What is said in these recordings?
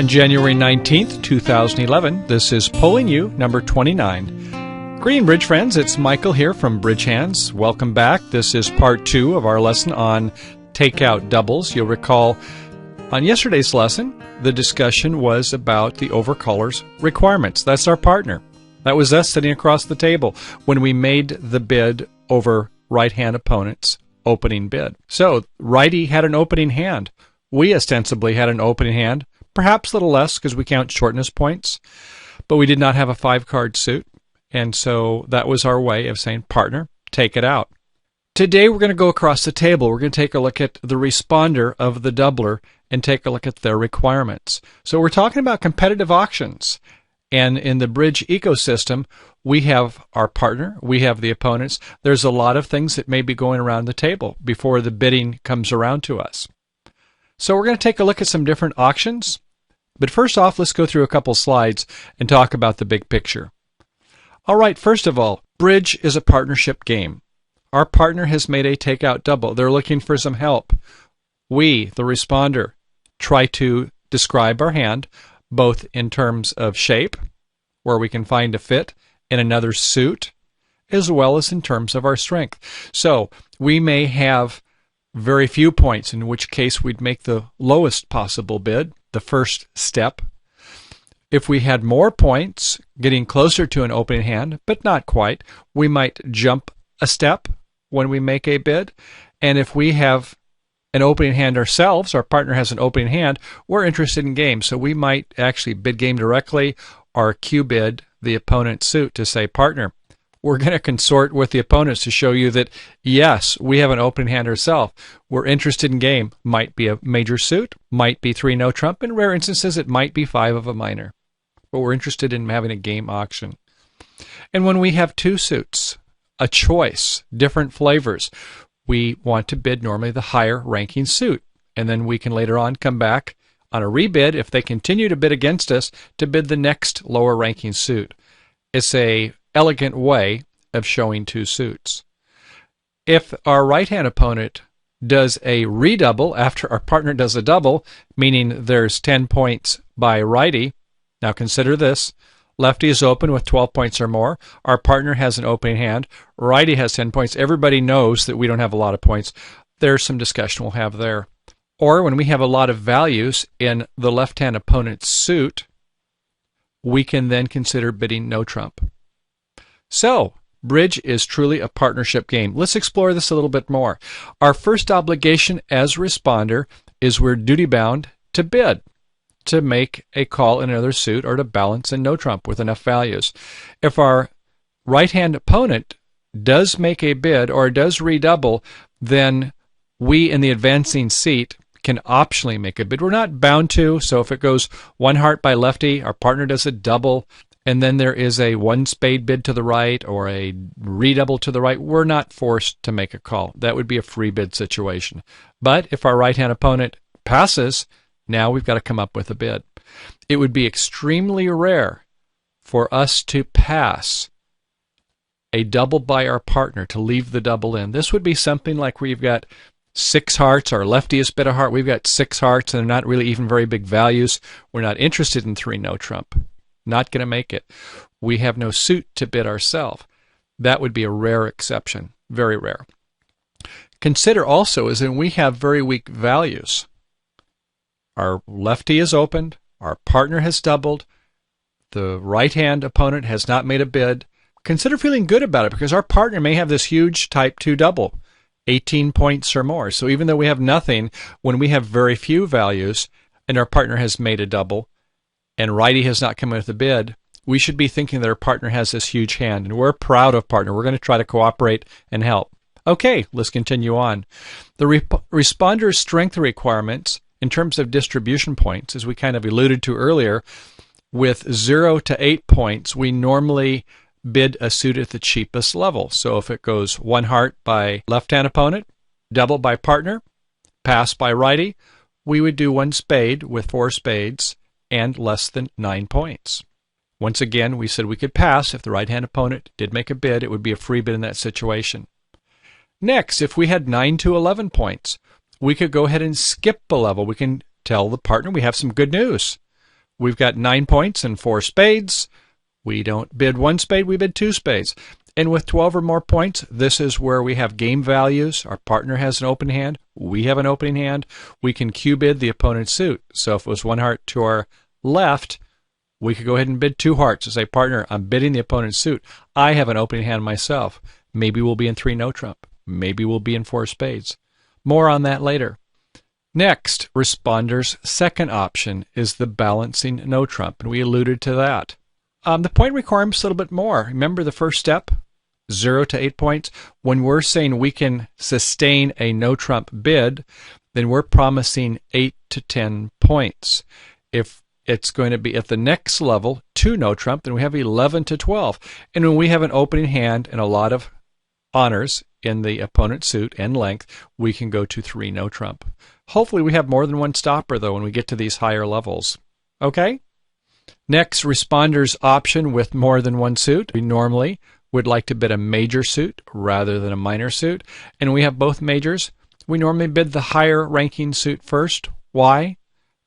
On January 19th, 2011, this is Polling You, number 29. Greeting, Bridge friends. It's Michael here from Bridge Hands. Welcome back. This is part 2 of our lesson on takeout doubles. You'll recall on yesterday's lesson, the discussion was about the overcaller's requirements. That's our partner. That was us sitting across the table when we made the bid over right-hand opponent's opening bid. So, righty had an opening hand. We ostensibly had an opening hand, perhaps a little less because we count shortness points, but we did not have a 5-card suit, and so that was our way of saying, partner, take it out. Today we're going to go across the table. We're going to take a look at the responder of the doubler and take a look at their requirements. So we're talking about competitive auctions, and in the bridge ecosystem, we have our partner, we have the opponents. There's a lot of things that may be going around the table before the bidding comes around to us. So we're going to take a look at some different auctions. But first off, let's go through a couple slides and talk about the big picture. All right, first of all, bridge is a partnership game. Our partner has made a takeout double. They're looking for some help. We, the responder, try to describe our hand, both in terms of shape, where we can find a fit in another suit, as well as in terms of our strength. So we may have very few points, in which case we'd make the lowest possible bid, the first step. If we had more points, getting closer to an opening hand, but not quite, we might jump a step when we make a bid. And if we have an opening hand ourselves, our partner has an opening hand, we're interested in game. So we might actually bid game directly or Q-bid the opponent's suit to say, partner, we're going to consort with the opponents to show you that, yes, we have an opening hand ourselves. We're interested in game. Might be a major suit, might be 3 no trump. In rare instances, it might be 5 of a minor. But we're interested in having a game auction. And when we have 2 suits, a choice, different flavors, we want to bid normally the higher ranking suit. And then we can later on come back on a rebid, if they continue to bid against us, to bid the next lower ranking suit. It's a elegant way of showing 2 suits. If our right-hand opponent does a redouble after our partner does a double, meaning there's 10 points by righty, now consider this, lefty is open with 12 points or more, our partner has an opening hand, righty has 10 points, everybody knows that we don't have a lot of points. There's some discussion we'll have there. Or when we have a lot of values in the left-hand opponent's suit, we can then consider bidding no trump. So, bridge is truly a partnership game. Let's explore this a little bit more. Our first obligation as responder is we're duty-bound to bid, to make a call in another suit or to balance in no trump with enough values. If our right-hand opponent does make a bid or does redouble, then we in the advancing seat can optionally make a bid. We're not bound to, so if it goes 1 heart by lefty, our partner does a double, and then there is a 1 spade bid to the right or a redouble to the right, we're not forced to make a call. That would be a free bid situation. But if our right-hand opponent passes, now we've got to come up with a bid. It would be extremely rare for us to pass a double by our partner, to leave the double in. This would be something like where you've got 6 hearts, our lefty has bid a heart, we've got 6 hearts, and they're not really even very big values. We're not interested in 3 no trump. Not going to make it. We have no suit to bid ourselves. That would be a rare exception, very rare. Consider also is that we have very weak values. Our lefty is opened, our partner has doubled, the right-hand opponent has not made a bid. Consider feeling good about it because our partner may have this huge type 2 double, 18 points or more. So even though we have nothing, when we have very few values and our partner has made a double, and righty has not come in with a bid, we should be thinking that our partner has this huge hand, and we're proud of partner. We're going to try to cooperate and help. Okay, let's continue on. The responder's strength requirements in terms of distribution points, as we kind of alluded to earlier, with 0 to 8 points, we normally bid a suit at the cheapest level. So if it goes 1 heart by left-hand opponent, double by partner, pass by righty, we would do 1 spade with 4 spades, and less than 9 points. Once again, we said we could pass. If the right-hand opponent did make a bid, it would be a free bid in that situation. Next, if we had 9 to 11 points, we could go ahead and skip a level. We can tell the partner we have some good news. We've got 9 points and 4 spades. We don't bid 1 spade, we bid 2 spades. And with 12 or more points, this is where we have game values. Our partner has an open hand. We have an opening hand. We can Q bid the opponent's suit. So if it was 1 heart to our left, we could go ahead and bid 2 hearts and say, partner, I'm bidding the opponent's suit. I have an opening hand myself. Maybe we'll be in 3 no trump. Maybe we'll be in 4 spades. More on that later. Next, responder's second option is the balancing no trump, and we alluded to that. The point requirement's a little bit more. Remember the first step, 0 to 8 points? When we're saying we can sustain a no trump bid, then we're promising 8 to 10 points. If it's going to be at the next level, 2 no trump, then we have 11 to 12. And when we have an opening hand and a lot of honors in the opponent's suit and length, we can go to 3 no trump. Hopefully we have more than one stopper, though, when we get to these higher levels. Okay? Next, responder's option with more than one suit. We normally would like to bid a major suit rather than a minor suit. And we have both majors. We normally bid the higher ranking suit first. Why?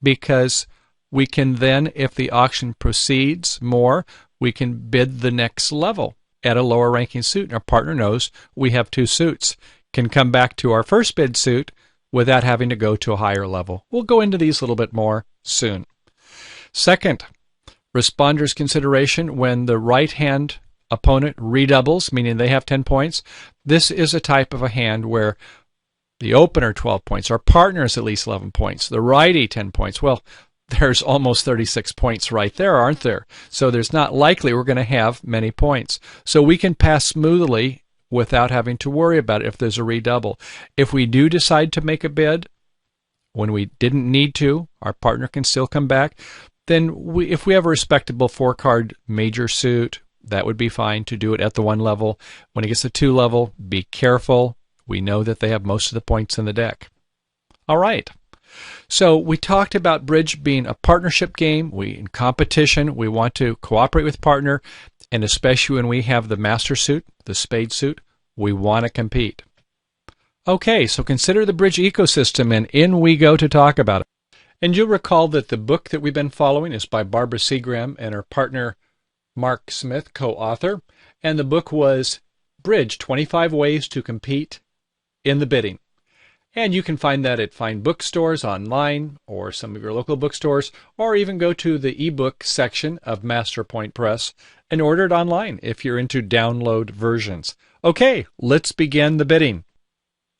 Because we can then, if the auction proceeds more, we can bid the next level at a lower ranking suit. And our partner knows we have 2 suits. Can come back to our first bid suit without having to go to a higher level. We'll go into these a little bit more soon. Second, responder's consideration when the right hand opponent redoubles, meaning they have 10 points. This is a type of a hand where the opener 12 points, our partner is at least 11 points, the righty 10 points. Well, there's almost 36 points right there, aren't there? So there's not likely we're going to have many points. So we can pass smoothly without having to worry about it if there's a redouble. If we do decide to make a bid when we didn't need to, our partner can still come back. Then if we have a respectable 4-card major suit, that would be fine to do it at the 1 level. When it gets to 2 level, be careful. We know that they have most of the points in the deck. All right. So we talked about bridge being a partnership game. In competition, we want to cooperate with partner, and especially when we have the master suit, the spade suit, we want to compete. Okay, so consider the bridge ecosystem, and in we go to talk about it. And you'll recall that the book that we've been following is by Barbara Seagram and her partner Mark Smith, co-author, and the book was Bridge, 25 Ways to Compete in the Bidding. And you can find that at fine bookstores online or some of your local bookstores, or even go to the ebook section of Master Point Press and order it online if you're into download versions. Okay, let's begin the bidding.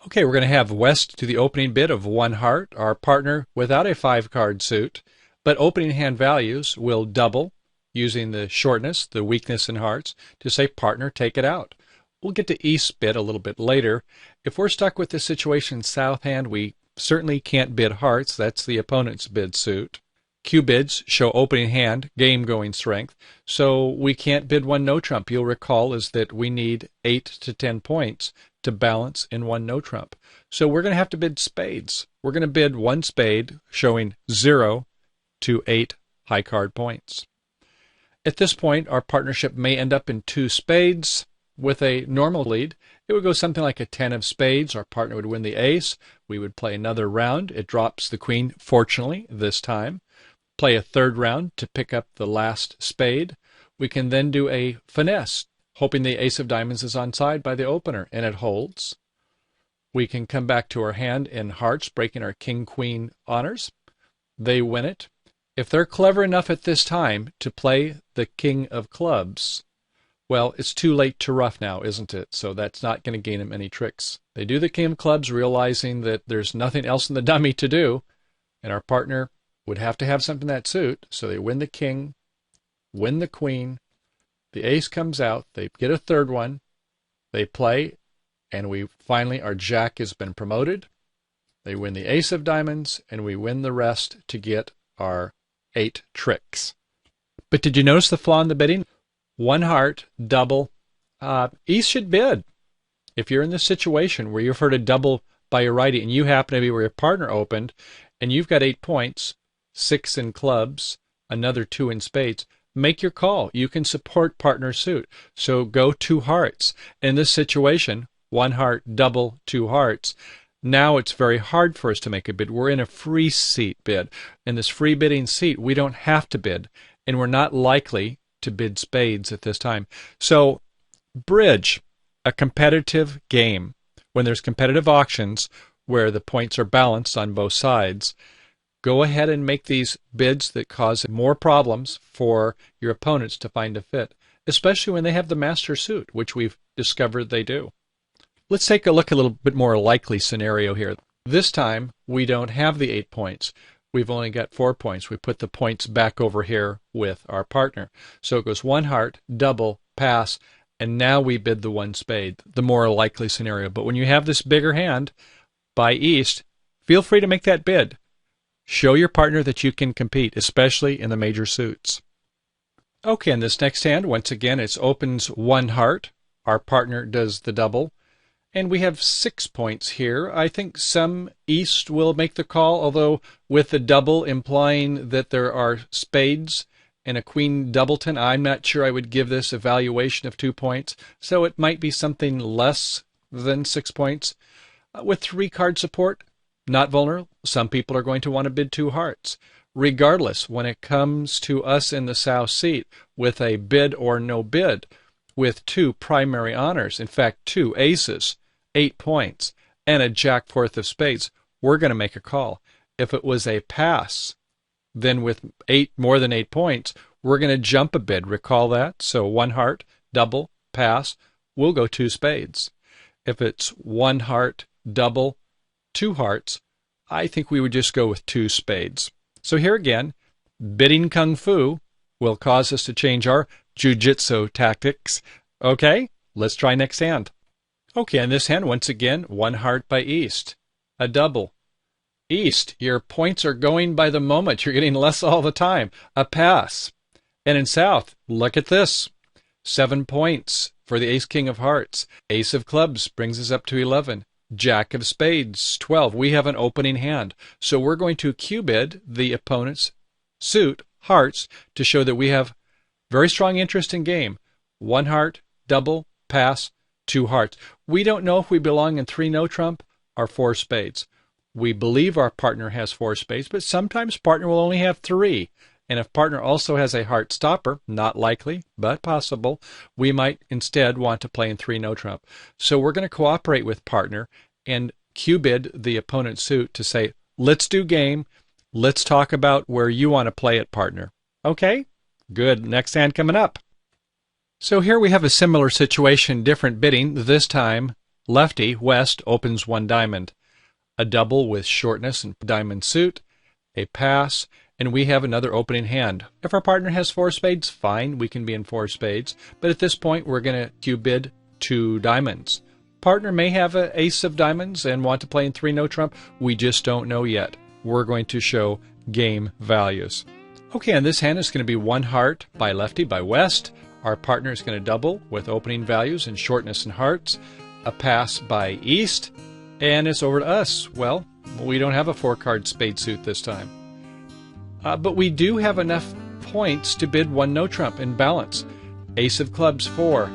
Okay, we're going to have West to the opening bid of 1 heart, our partner without a 5-card suit, but opening hand values will double using the shortness, the weakness in hearts, to say, partner, take it out. We'll get to East bid a little bit later. If we're stuck with the situation South hand, we certainly can't bid hearts. That's the opponent's bid suit. Q bids show opening hand, game going strength. So we can't bid 1 no trump. You'll recall is that we need 8 to 10 points to balance in 1 no trump. So we're going to have to bid spades. We're going to bid 1 spade showing 0 to 8 high card points. At this point, our partnership may end up in 2 spades. With a normal lead, it would go something like a 10 of spades. Our partner would win the ace. We would play another round. It drops the queen, fortunately, this time. Play a 3rd round to pick up the last spade. We can then do a finesse, hoping the ace of diamonds is onside by the opener, and it holds. We can come back to our hand in hearts, breaking our king-queen honors. They win it. If they're clever enough at this time to play the king of clubs, well, it's too late to ruff now, isn't it? So that's not going to gain them any tricks. They do the king of clubs, realizing that there's nothing else in the dummy to do, and our partner would have to have something in that suit. So they win the king, win the queen, the ace comes out, they get a 3rd one, they play, and we finally, our jack has been promoted. They win the ace of diamonds, and we win the rest to get our 8 tricks. But did you notice the flaw in the bidding? 1 heart, double. East should bid. If you're in this situation where you've heard a double by your righty and you happen to be where your partner opened and you've got 8 points, 6 in clubs, another 2 in spades, make your call. You can support partner suit. So go 2 hearts. In this situation, 1 heart, double, 2 hearts. Now it's very hard for us to make a bid. We're in a free seat bid. In this free bidding seat, we don't have to bid, and we're not likely to bid spades at this time. So bridge, a competitive game. When there's competitive auctions where the points are balanced on both sides, go ahead and make these bids that cause more problems for your opponents to find a fit, especially when they have the master suit, which we've discovered they do. Let's take a look at a little bit more likely scenario here. This time, we don't have the 8 points. We've only got 4 points. We put the points back over here with our partner. So it goes 1 heart, double, pass, and now we bid the 1 spade, the more likely scenario. But when you have this bigger hand by East, feel free to make that bid. Show your partner that you can compete, especially in the major suits. Okay, in this next hand, once again, it opens 1 heart. Our partner does the double. And we have 6 points here. I think some East will make the call, although with the double implying that there are spades and a queen doubleton, I'm not sure I would give this a valuation of 2 points. So it might be something less than 6 points. With 3 card support, not vulnerable. Some people are going to want to bid 2 hearts. Regardless, when it comes to us in the south seat with a bid or no bid, with 2 primary honors, in fact 2 aces, 8 points, and a jack fourth of spades, we're going to make a call. If it was a pass, then with more than 8 points, we're going to jump a bid. Recall that? So 1 heart, double, pass, we'll go 2 spades. If it's 1 heart, double, 2 hearts, I think we would just go with 2 spades. So here again, bidding kung fu will cause us to change our jiu-jitsu tactics. Okay, let's try next hand. Okay, in this hand, once again, 1 heart by East. A double. East, your points are going by the moment. You're getting less all the time. A pass. And in South, look at this. 7 points for the Ace-King of Hearts. Ace of Clubs brings us up to 11. Jack of Spades, 12. We have an opening hand. So we're going to Q-bid the opponent's suit, hearts, to show that we have very strong interest in game. 1 heart, double, pass, 2 hearts. We don't know if we belong in 3 no trump or 4 spades. We believe our partner has 4 spades, but sometimes partner will only have 3. And if partner also has a heart stopper, not likely, but possible, we might instead want to play in 3 no trump. So we're going to cooperate with partner and Q-bid the opponent's suit to say, let's do game. Let's talk about where you want to play it, partner. Okay? Good. Next hand coming up. So here we have a similar situation, different bidding. This time, lefty, West, opens 1 diamond. A double with shortness and diamond suit, a pass, and we have another opening hand. If our partner has 4 spades, fine, we can be in 4 spades. But at this point, we're going to Q-bid 2 diamonds. Partner may have an ace of diamonds and want to play in 3 no trump. We just don't know yet. We're going to show game values. Okay, and this hand is going to be 1 heart by lefty by West. Our partner is going to double with opening values and shortness and hearts. A pass by East. And it's over to us. Well, we don't have a 4-card spade suit this time. But we do have enough points to bid 1 no trump in balance. Ace of Clubs, 4.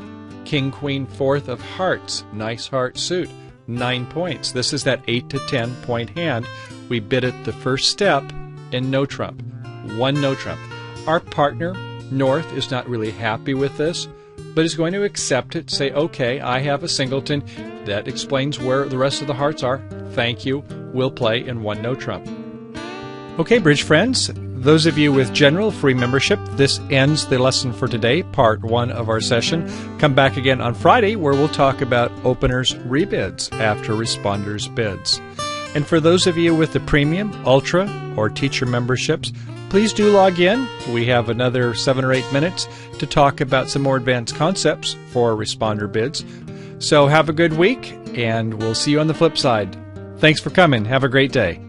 King, Queen, 4th of Hearts. Nice heart suit. 9 points. This is that 8 to 10 point hand. We bid it the first step in no trump. 1 no trump. Our partner, North, is not really happy with this, but is going to accept it, say, okay, I have a singleton. That explains where the rest of the hearts are. Thank you. We'll play in 1 no trump. Okay, bridge friends, those of you with general free membership, this ends the lesson for today, part 1 of our session. Come back again on Friday where we'll talk about openers' rebids after responders' bids. And for those of you with the premium, ultra, or teacher memberships, please do log in. We have another 7 or 8 minutes to talk about some more advanced concepts for responder bids. So have a good week, and we'll see you on the flip side. Thanks for coming. Have a great day.